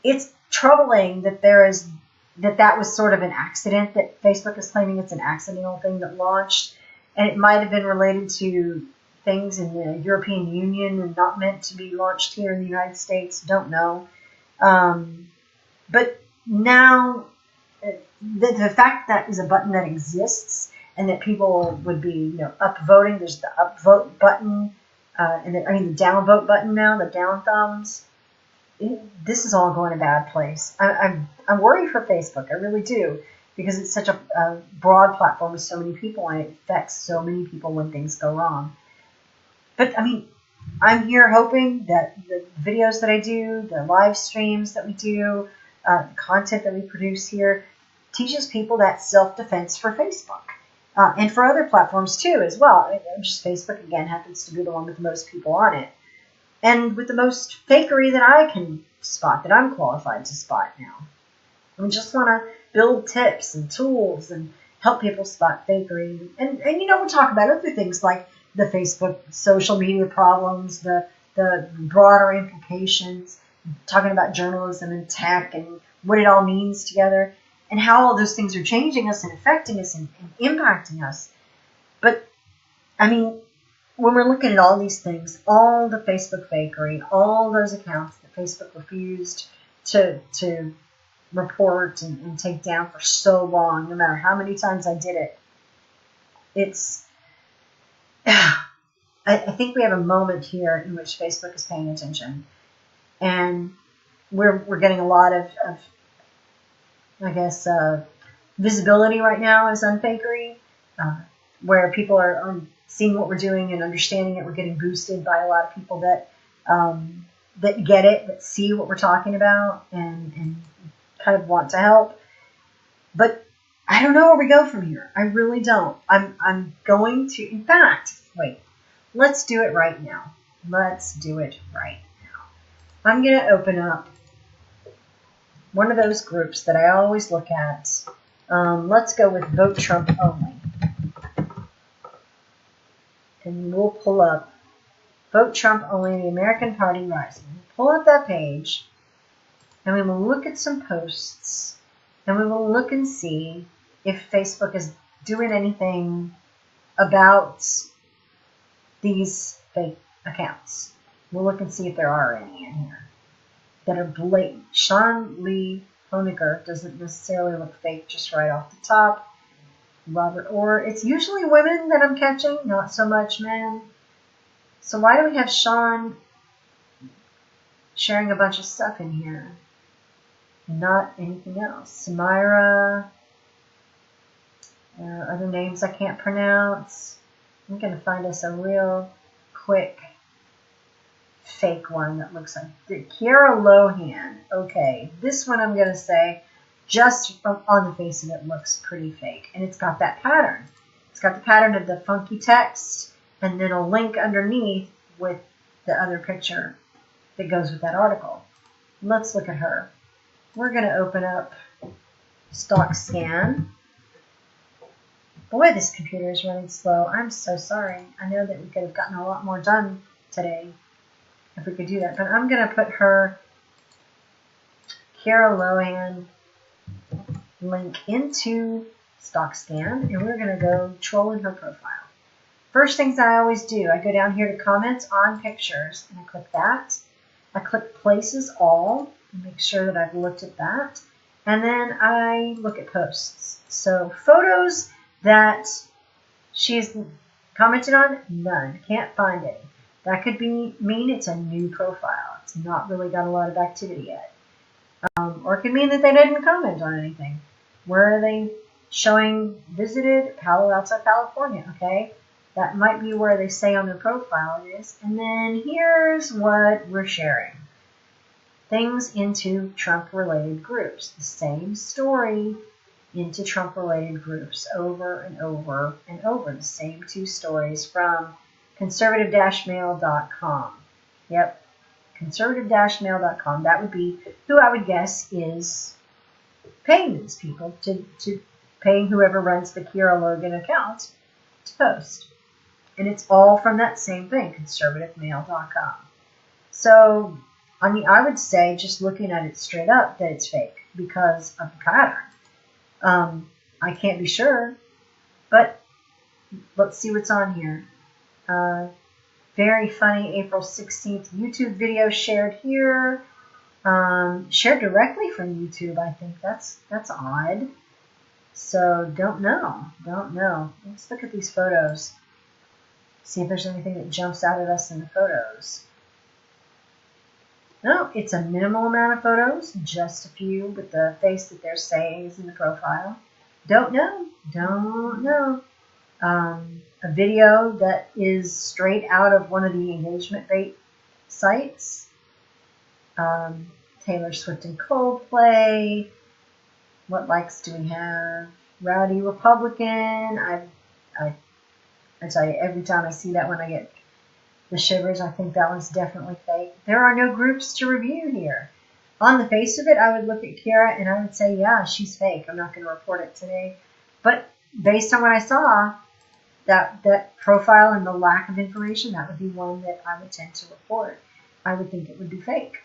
It's troubling that that was sort of an accident, that Facebook is claiming it's an accidental thing that launched, and it might have been related to things in the European Union and not meant to be launched here in the United States. Don't know. But now the fact that is a button that exists and that people would be upvoting, there's the upvote button, the downvote button now, the down thumbs. This is all going a bad place. I'm worried for Facebook. I really do, because it's such a broad platform with so many people, and it affects so many people when things go wrong. But I'm here hoping that the videos that I do, the live streams that we do, the content that we produce here teaches people that self-defense for Facebook. And for other platforms too as well. Just Facebook, again, happens to be the one with the most people on it. And with the most fakery that I can spot, that I'm qualified to spot now. We just want to build tips and tools and help people spot fakery. And we'll talk about other things like the Facebook social media problems, the broader implications, talking about journalism and tech and what it all means together, and how all those things are changing us and affecting us and impacting us. But, when we're looking at all these things, all the Facebook fakery, all those accounts that Facebook refused to report and take down for so long, no matter how many times I did it, I think we have a moment here in which Facebook is paying attention. And we're getting a lot of visibility right now as unfakery, where people are seeing what we're doing and understanding it. We're getting boosted by a lot of people that get it, that see what we're talking about and kind of want to help. But I don't know where we go from here. I really don't. I'm going to, in fact, wait, let's do it right now. Let's do it right now. I'm going to open up one of those groups that I always look at. Let's go with Vote Trump Only. And we'll pull up Vote Trump Only, the American Party Rising. Pull up that page, and we will look at some posts, and we will look and see if Facebook is doing anything about these fake accounts. We'll look and see if there are any in here that are blatant. Sean Lee Hoeniger doesn't necessarily look fake just right off the top. Robert Orr. It's usually women that I'm catching, not so much men. So why do we have Sean sharing a bunch of stuff in here? Not anything else. Samira. Other names I can't pronounce. I'm going to find us a real quick fake one that looks like Kiara Lohan. Okay, this one I'm going to say, just from on the face of it, looks pretty fake. And it's got that pattern. It's got the pattern of the funky text and then a link underneath with the other picture that goes with that article. Let's look at her. We're going to open up stock scan. Boy, this computer is running slow. I'm so sorry. I know that we could have gotten a lot more done today if we could do that. But I'm going to put her Kara Lohan link into stock scan, and we're going to go trolling her profile. First things I always do, I go down here to comments on pictures, and I click that. I click places all, and make sure that I've looked at that. And then I look at posts. So photos that she's commented on, none. Can't find any. That could mean it's a new profile. It's not really got a lot of activity yet. Or it could mean that they didn't comment on anything. Where are they showing visited? Palo Alto, California. Okay. That might be where they say on their profile it is. And then here's what we're sharing. Things into Trump-related groups. The same story into Trump-related groups over and over and over. The same two stories from conservative-mail.com. Yep, conservative-mail.com. That would be who I would guess is paying these people to paying whoever runs the Kira Logan account to post. And it's all from that same thing, conservative-mail.com. So, I mean, I would say, just looking at it straight up, that it's fake because of the pattern. I can't be sure, but let's see what's on here. Very funny April 16th YouTube video shared here. Shared directly from YouTube, I think. That's odd. So, don't know. Let's look at these photos. See if there's anything that jumps out at us in the photos. No, it's a minimal amount of photos, just a few with the face that they're saying is in the profile. Don't know. A video that is straight out of one of the engagement bait sites. Taylor Swift and Coldplay. What likes do we have? Rowdy Republican. I tell you, every time I see that one, I get the shivers. I think that one's definitely fake. There are no groups to review here. On the face of it, I would look at Kira and I would say, yeah, she's fake. I'm not going to report it today. But based on what I saw, that profile and the lack of information, that would be one that I would tend to report. I would think it would be fake.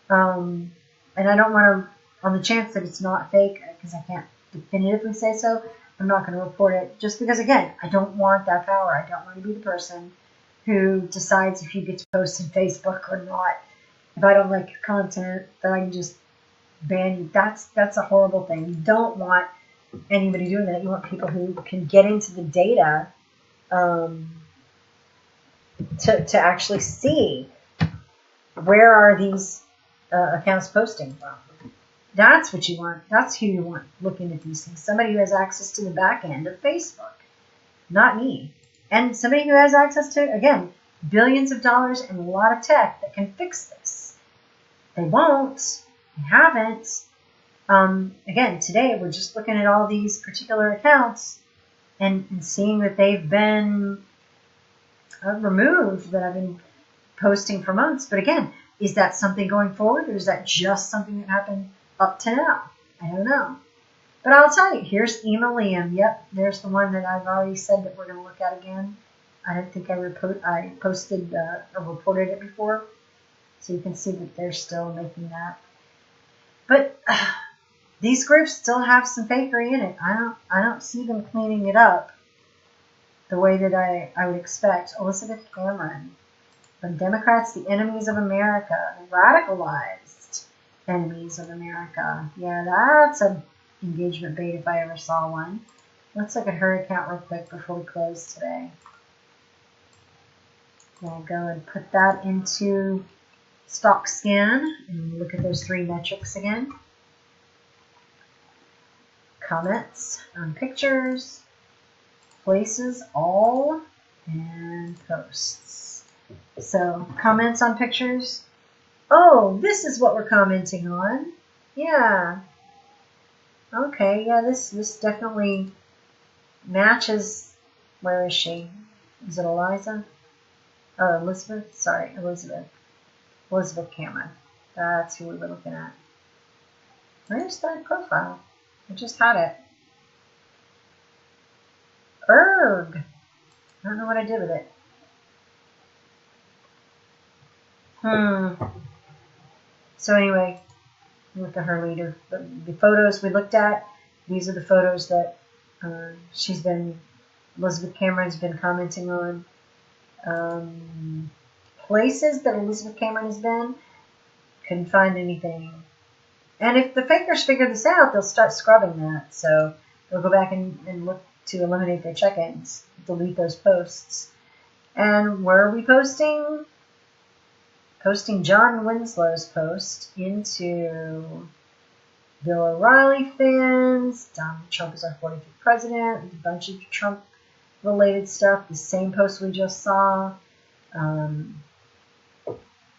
And I don't want to, on the chance that it's not fake, because I can't definitively say so, I'm not going to report it just because, again, I don't want that power. I don't want to be the person who decides if you get to post on Facebook or not. If I don't like your content, then I can just ban you. That's a horrible thing. You don't want anybody doing that. You want people who can get into the data to actually see where are these accounts posting from. That's what you want. That's who you want looking at these things. Somebody who has access to the back end of Facebook, not me. And somebody who has access to, again, billions of dollars and a lot of tech that can fix this. They won't. They haven't. Again, today we're just looking at all these particular accounts and seeing that they've been removed, that I've been posting for months. But again, is that something going forward, or is that just something that happened up to now? I don't know. But I'll tell you, here's Ema Liam. Yep, there's the one that I've already said that we're going to look at again. I don't think I posted or reported it before. So you can see that they're still making that. But these groups still have some fakery in it. I don't see them cleaning it up the way that I would expect. Elizabeth Cameron. From Democrats, the enemies of America. Radicalized enemies of America. Yeah, that's an engagement bait if I ever saw one. Let's look at her account real quick before we close today. I'll go and put that into stock scan and look at those three metrics again. Comments on pictures, places all, and posts. So comments on pictures. Oh, this is what we're commenting on. Yeah. Okay, yeah, this definitely matches. Where is she? Is it Eliza? Oh, Elizabeth? Sorry, Elizabeth. Elizabeth Cameron. That's who we were looking at. Where's that profile? I just had it. Erg. I don't know what I did with it. So anyway, look at her later. The photos we looked at, these are the photos that Elizabeth Cameron's been commenting on. Places that Elizabeth Cameron has been, couldn't find anything. And if the fakers figure this out, they'll start scrubbing that. So they'll go back and look to eliminate their check-ins, delete those posts. And where are we posting? Posting John Winslow's post into Bill O'Reilly fans. Donald Trump is our 45th president. A bunch of Trump-related stuff. The same post we just saw.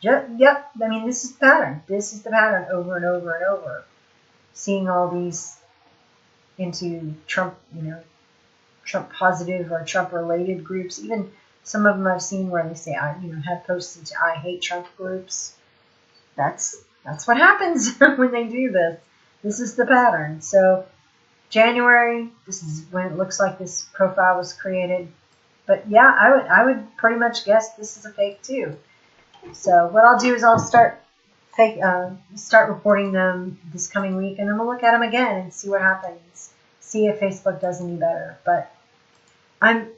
Yep. I mean, this is the pattern. This is the pattern over and over and over. Seeing all these into Trump, Trump positive or Trump related groups. Even some of them I've seen where they say, have posts into I hate Trump groups. That's what happens when they do this. This is the pattern. So January, this is when it looks like this profile was created. But yeah, I would pretty much guess this is a fake too. So what I'll do is I'll start reporting them this coming week, and then we'll look at them again and see what happens. See if Facebook does any better. But I'm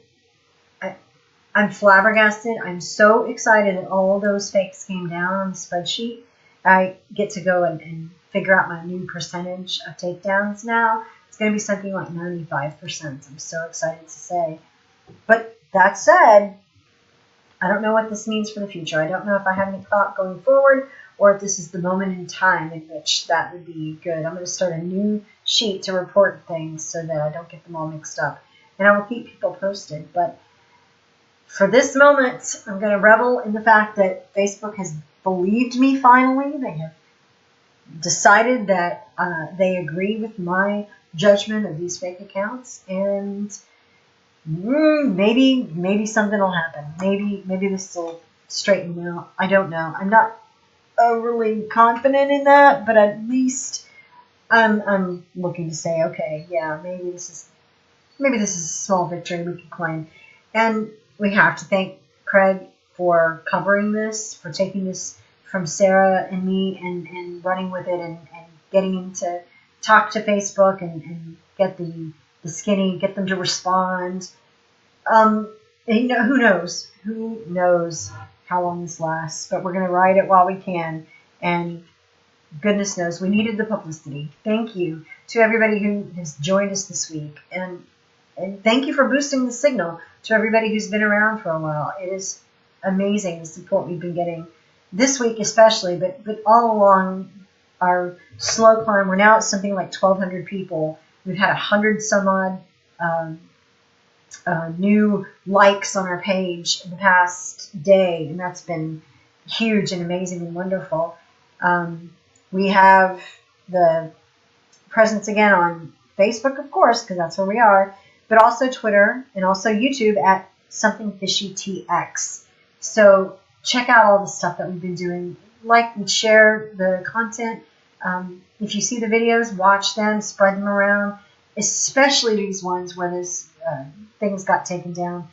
flabbergasted. I'm so excited that all those fakes came down on the spreadsheet. I get to go and figure out my new percentage of takedowns now. It's going to be something like 95%. I'm so excited to say. But that said, I don't know what this means for the future. I don't know if I have any thought going forward or if this is the moment in time in which that would be good. I'm going to start a new sheet to report things so that I don't get them all mixed up. And I will keep people posted. But for this moment, I'm going to revel in the fact that Facebook has believed me finally. They have decided that they agree with my judgment of these fake accounts. And maybe something will happen. Maybe this will straighten out. I don't know. I'm not overly confident in that, but at least I'm looking to say, okay, yeah, maybe this is a small victory we can claim. And we have to thank Craig for covering this, for taking this from Sarah and me and running with it and getting him to talk to Facebook and get the skinny, get them to respond. Who knows how long this lasts, but we're going to ride it while we can. And goodness knows, we needed the publicity. Thank you to everybody who has joined us this week. And thank you for boosting the signal to everybody who's been around for a while. It is amazing the support we've been getting this week especially, but all along our slow climb. We're now at something like 1,200 people. We've had 100 some odd new likes on our page in the past day, and that's been huge and amazing and wonderful. We have the presence again on Facebook, of course, because that's where we are, but also Twitter and also YouTube at Something Fishy TX. So check out all the stuff that we've been doing. Like and share the content. If you see the videos, watch them, spread them around, especially these ones where things got taken down.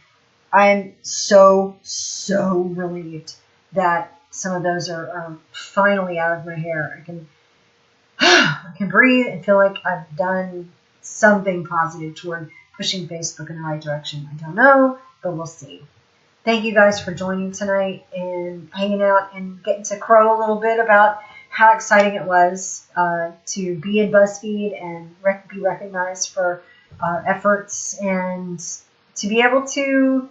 I am so relieved that some of those are finally out of my hair. I can breathe and feel like I've done something positive toward pushing Facebook in the right direction. I don't know, but we'll see. Thank you guys for joining tonight and hanging out and getting to crow a little bit about how exciting it was to be in BuzzFeed and be recognized for our efforts and to be able to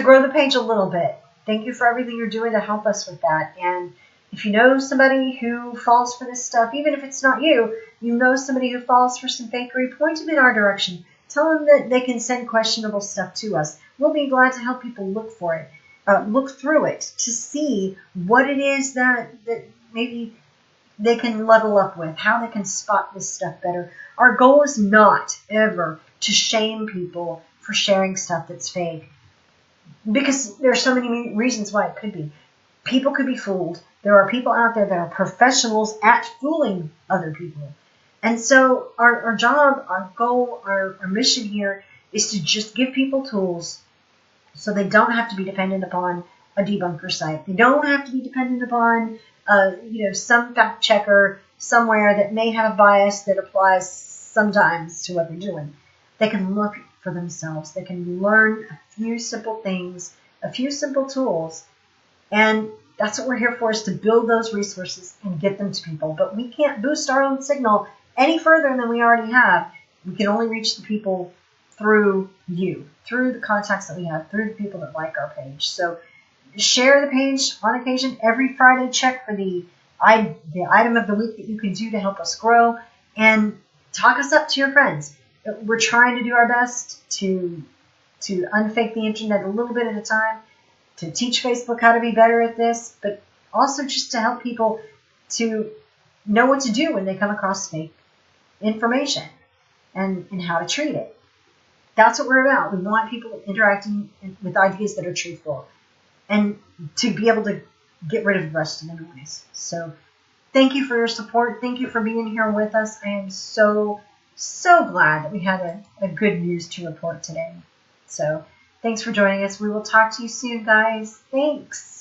grow the page a little bit. Thank you for everything you're doing to help us with that. And if you know somebody who falls for this stuff, even if it's not you, you know somebody who falls for some fakery, point them in our direction. Tell them that they can send questionable stuff to us. We'll be glad to help people look for it, look through it to see what it is that maybe they can level up with, how they can spot this stuff better. Our goal is not ever to shame people for sharing stuff that's fake, because there are so many reasons why it could be. People could be fooled. There are people out there that are professionals at fooling other people. And so our job, our goal, our mission here is to just give people tools so they don't have to be dependent upon a debunker site. They don't have to be dependent upon some fact checker somewhere that may have a bias that applies sometimes to what they're doing. They can look for themselves. They can learn a few simple things, a few simple tools, and that's what we're here for, is to build those resources and get them to people. But we can't boost our own signal any further than we already have. We can only reach the people through you, through the contacts that we have, through the people that like our page. So share the page on occasion. Every Friday, check for the item of the week that you can do to help us grow, and talk us up to your friends. We're trying to do our best to unfake the internet a little bit at a time, to teach Facebook how to be better at this, but also just to help people to know what to do when they come across fake information and how to treat it. That's what we're about. We want people interacting with ideas that are truthful, and to be able to get rid of the rest of the noise. So thank you for your support. Thank you for being here with us. I am so glad that we had a good news to report today. So thanks for joining us. We will talk to you soon, guys. Thanks.